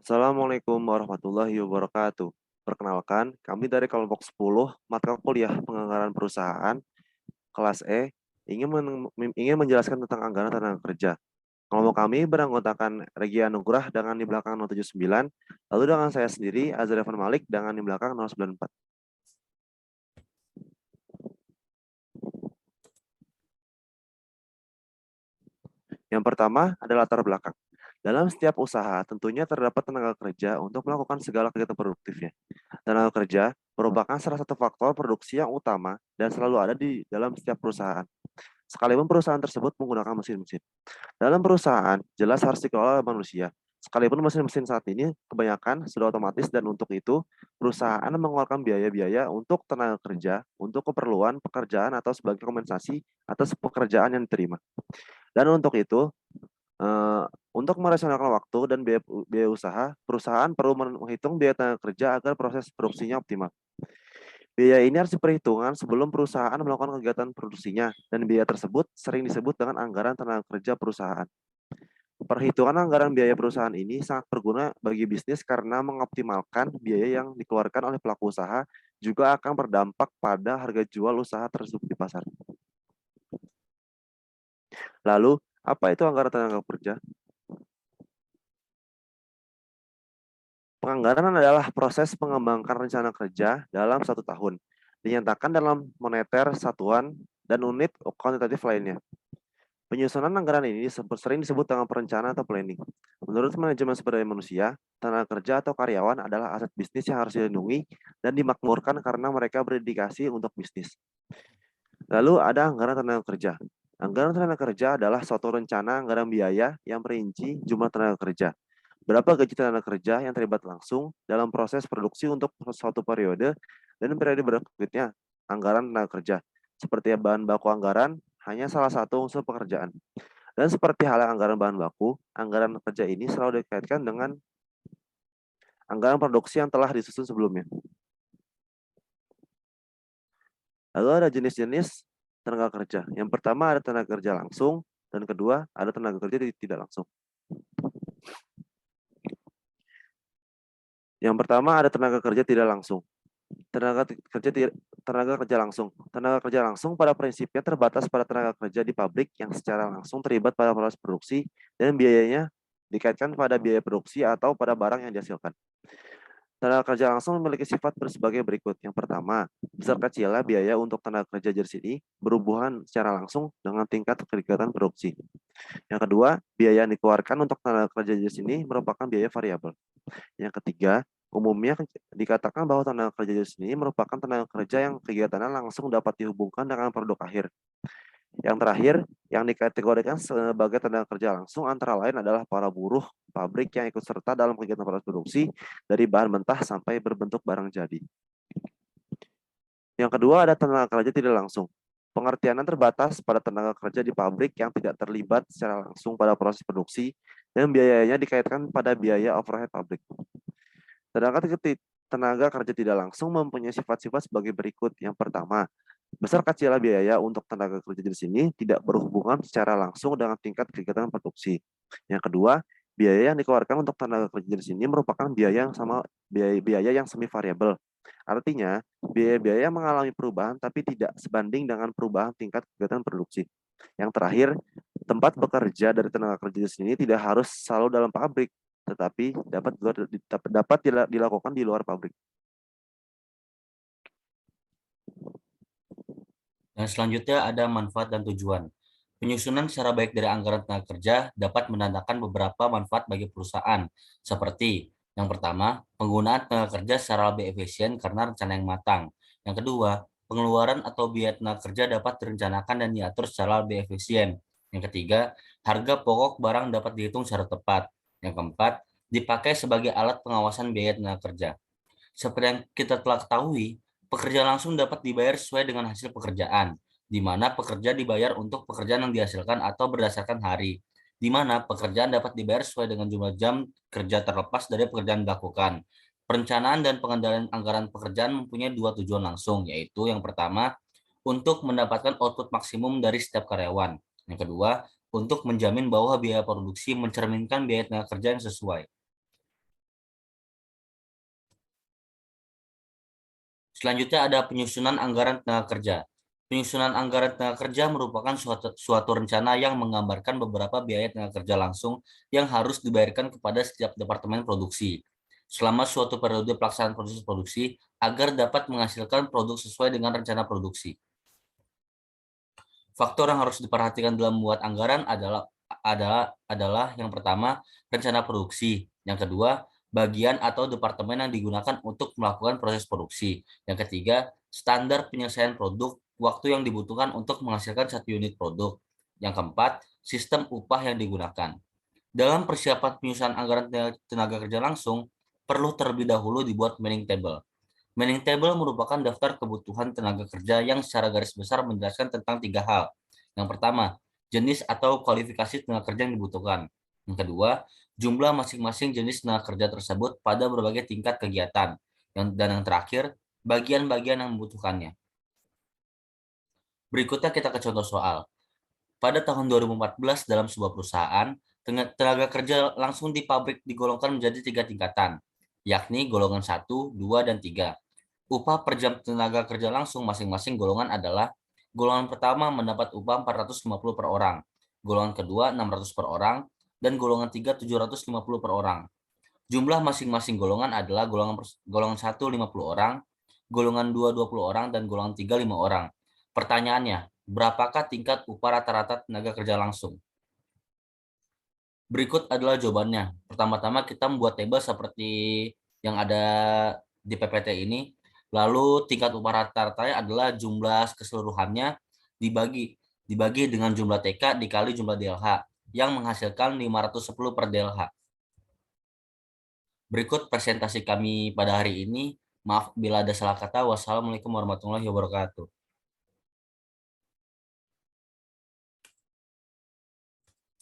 Assalamualaikum warahmatullahi wabarakatuh. Perkenalkan, kami dari kelompok 10 mata kuliah penganggaran perusahaan kelas E ingin menjelaskan tentang anggaran tenaga kerja. Kelompok kami beranggotakan Regi Anugrah dengan di belakang 079, lalu dengan saya sendiri Azhar Evan Malik dengan di belakang 094. Yang pertama adalah latar belakang. Dalam setiap usaha, tentunya terdapat tenaga kerja untuk melakukan segala kegiatan produktifnya. Tenaga kerja merupakan salah satu faktor produksi yang utama dan selalu ada di dalam setiap perusahaan. Sekalipun perusahaan tersebut menggunakan mesin-mesin. Dalam perusahaan, jelas harus dikelola oleh manusia. Sekalipun mesin-mesin saat ini kebanyakan sudah otomatis dan untuk itu perusahaan mengeluarkan biaya-biaya untuk tenaga kerja, untuk keperluan pekerjaan atau sebagai kompensasi atas pekerjaan yang diterima. Dan untuk itu, eh, untuk merasionalkan waktu dan biaya, biaya usaha, perusahaan perlu menghitung biaya tenaga kerja agar proses produksinya optimal. Biaya ini harus diperhitungkan sebelum perusahaan melakukan kegiatan produksinya, dan biaya tersebut sering disebut dengan anggaran tenaga kerja perusahaan. Perhitungan anggaran biaya perusahaan ini sangat berguna bagi bisnis karena mengoptimalkan biaya yang dikeluarkan oleh pelaku usaha juga akan berdampak pada harga jual usaha tersebut di pasar. Lalu, apa itu anggaran tenaga kerja? Penganggaran adalah proses mengembangkan rencana kerja dalam satu tahun, dinyatakan dalam moneter satuan dan unit kuantitatif lainnya. Penyusunan anggaran ini sering disebut dengan perencanaan atau planning. Menurut manajemen sumber daya manusia, tenaga kerja atau karyawan adalah aset bisnis yang harus dilindungi dan dimakmurkan karena mereka berdedikasi untuk bisnis. Lalu ada anggaran tenaga kerja. Anggaran tenaga kerja adalah suatu rencana anggaran biaya yang merinci jumlah tenaga kerja. Berapa gaji tenaga kerja yang terlibat langsung dalam proses produksi untuk suatu periode dan periode berikutnya. Anggaran tenaga kerja. Seperti bahan baku anggaran, hanya salah satu unsur pekerjaan. Dan seperti halnya anggaran bahan baku, anggaran kerja ini selalu dikaitkan dengan anggaran produksi yang telah disusun sebelumnya. Lalu ada jenis-jenis tenaga kerja. Yang pertama ada tenaga kerja langsung, dan kedua ada tenaga kerja tidak langsung. Yang pertama ada tenaga kerja tidak langsung. Tenaga kerja tenaga kerja langsung. Tenaga kerja langsung pada prinsipnya terbatas pada tenaga kerja di pabrik yang secara langsung terlibat pada proses produksi dan biayanya dikaitkan pada biaya produksi atau pada barang yang dihasilkan. Tenaga kerja langsung memiliki sifat sebagai berikut. Yang pertama, besar kecilnya biaya untuk tenaga kerja jenis ini berhubungan secara langsung dengan tingkat kegiatan produksi. Yang kedua, biaya yang dikeluarkan untuk tenaga kerja jenis ini merupakan biaya variabel. Yang ketiga, umumnya dikatakan bahwa tenaga kerja jenis ini merupakan tenaga kerja yang kegiatannya langsung dapat dihubungkan dengan produk akhir. Yang terakhir, yang dikategorikan sebagai tenaga kerja langsung antara lain adalah para buruh pabrik yang ikut serta dalam kegiatan proses produksi dari bahan mentah sampai berbentuk barang jadi. Yang kedua ada tenaga kerja tidak langsung. Pengertiannya terbatas pada tenaga kerja di pabrik yang tidak terlibat secara langsung pada proses produksi dan biayanya dikaitkan pada biaya overhead pabrik. Sedangkan tenaga kerja tidak langsung mempunyai sifat-sifat sebagai berikut. Yang pertama, besar kecilnya biaya untuk tenaga kerja di sini tidak berhubungan secara langsung dengan tingkat kegiatan produksi. Yang kedua, biaya yang dikeluarkan untuk tenaga kerja di sini merupakan biaya yang sama biaya yang semi variabel. Artinya, biaya-biaya mengalami perubahan tapi tidak sebanding dengan perubahan tingkat kegiatan produksi. Yang terakhir, tempat bekerja dari tenaga kerja di sini tidak harus selalu dalam pabrik, tetapi dapat dilakukan di luar pabrik. Dan selanjutnya ada manfaat dan tujuan. Penyusunan secara baik dari anggaran tenaga kerja dapat menandakan beberapa manfaat bagi perusahaan, seperti yang pertama, penggunaan tenaga kerja secara lebih efisien karena rencana yang matang. Yang kedua, pengeluaran atau biaya tenaga kerja dapat direncanakan dan diatur secara lebih efisien. Yang ketiga, harga pokok barang dapat dihitung secara tepat. Yang keempat, dipakai sebagai alat pengawasan biaya tenaga kerja. Seperti yang kita telah ketahui, pekerja langsung dapat dibayar sesuai dengan hasil pekerjaan, di mana pekerja dibayar untuk pekerjaan yang dihasilkan atau berdasarkan hari, di mana pekerjaan dapat dibayar sesuai dengan jumlah jam kerja terlepas dari pekerjaan dilakukan. Perencanaan dan pengendalian anggaran pekerjaan mempunyai dua tujuan langsung, yaitu yang pertama, untuk mendapatkan output maksimum dari setiap karyawan. Yang kedua, untuk menjamin bahwa biaya produksi mencerminkan biaya tenaga kerja yang sesuai. Selanjutnya ada penyusunan anggaran tenaga kerja. Penyusunan anggaran tenaga kerja merupakan suatu rencana yang menggambarkan beberapa biaya tenaga kerja langsung yang harus dibayarkan kepada setiap departemen produksi selama suatu periode pelaksanaan proses produksi agar dapat menghasilkan produk sesuai dengan rencana produksi. Faktor yang harus diperhatikan dalam membuat anggaran adalah yang pertama, rencana produksi. Yang kedua, bagian atau departemen yang digunakan untuk melakukan proses produksi. Yang ketiga, standar penyelesaian produk, waktu yang dibutuhkan untuk menghasilkan satu unit produk. Yang keempat, sistem upah yang digunakan. Dalam persiapan penyusunan anggaran tenaga kerja langsung, perlu terlebih dahulu dibuat manning table. Manning table merupakan daftar kebutuhan tenaga kerja yang secara garis besar menjelaskan tentang 3 hal. Yang pertama, jenis atau kualifikasi tenaga kerja yang dibutuhkan. Yang kedua, jumlah masing-masing jenis tenaga kerja tersebut pada berbagai tingkat kegiatan. Dan yang terakhir, bagian-bagian yang membutuhkannya. Berikutnya kita ke contoh soal. Pada tahun 2014 dalam sebuah perusahaan, tenaga kerja langsung di pabrik digolongkan menjadi 3 tingkatan, yakni golongan 1, 2, dan 3. Upah per jam tenaga kerja langsung masing-masing golongan adalah: golongan pertama mendapat upah 450 per orang, golongan kedua 600 per orang, dan golongan 3 750 per orang. Jumlah masing-masing golongan adalah golongan 1 50 orang, golongan 2 20 orang, dan golongan 3 5 orang. Pertanyaannya, berapakah tingkat upah rata-rata tenaga kerja langsung? Berikut adalah jawabannya. Pertama-tama kita membuat tabel seperti yang ada di PPT ini. Lalu tingkat upah rata-ratanya adalah jumlah keseluruhannya dibagi dengan jumlah TK dikali jumlah DLH yang menghasilkan 510 per DLH. Berikut presentasi kami pada hari ini. Maaf bila ada salah kata. Wassalamualaikum warahmatullahi wabarakatuh.